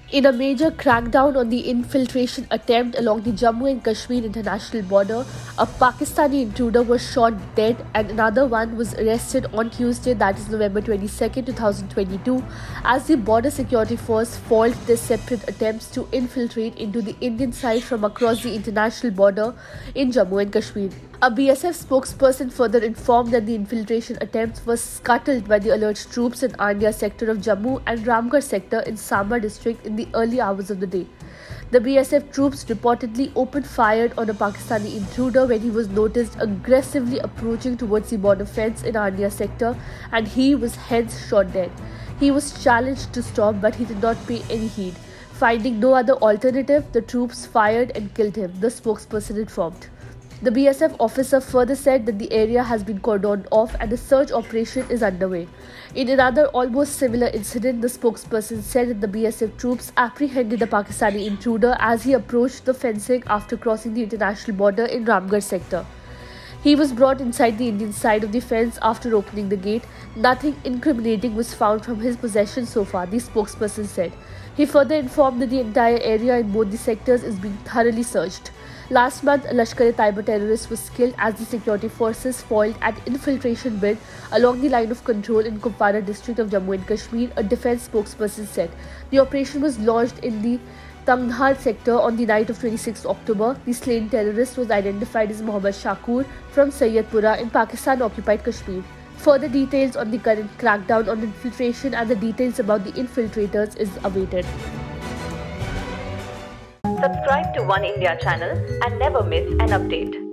In a major crackdown on the infiltration attempt along the Jammu and Kashmir international border, a Pakistani intruder was shot dead and another one was arrested on Tuesday, that is November 22nd, 2022, as the Border Security Force foiled their separate attempts to infiltrate into the Indian side from across the international border in Jammu and Kashmir. A BSF spokesperson further informed that the infiltration attempt was scuttled by the alert troops in Andia sector of Jammu and Ramgarh sector in Samba district in the early hours of the day. The BSF troops reportedly opened fire on a Pakistani intruder when he was noticed aggressively approaching towards the border fence in Andia sector, and he was hence shot dead. He was challenged to stop, but he did not pay any heed. Finding no other alternative, the troops fired and killed him, the spokesperson informed. The BSF officer further said that the area has been cordoned off and a search operation is underway. In another almost similar incident, the spokesperson said that the BSF troops apprehended a Pakistani intruder as he approached the fencing after crossing the international border in Ramgarh sector. He was brought inside the Indian side of the fence after opening the gate. Nothing incriminating was found from his possession so far, the spokesperson said. He further informed that the entire area in both the sectors is being thoroughly searched. Last month, a Lashkar-e-Taiba terrorist was killed as the security forces foiled an infiltration bid along the line of control in Kupwara district of Jammu and Kashmir, a defense spokesperson said. The operation was launched in the Tamdhar sector on the night of 26 October. The slain terrorist was identified as Mohammad Shakur from Sayyidpura in Pakistan-occupied Kashmir. Further details on the current crackdown on infiltration and the details about the infiltrators is awaited. Subscribe to One India channel and never miss an update.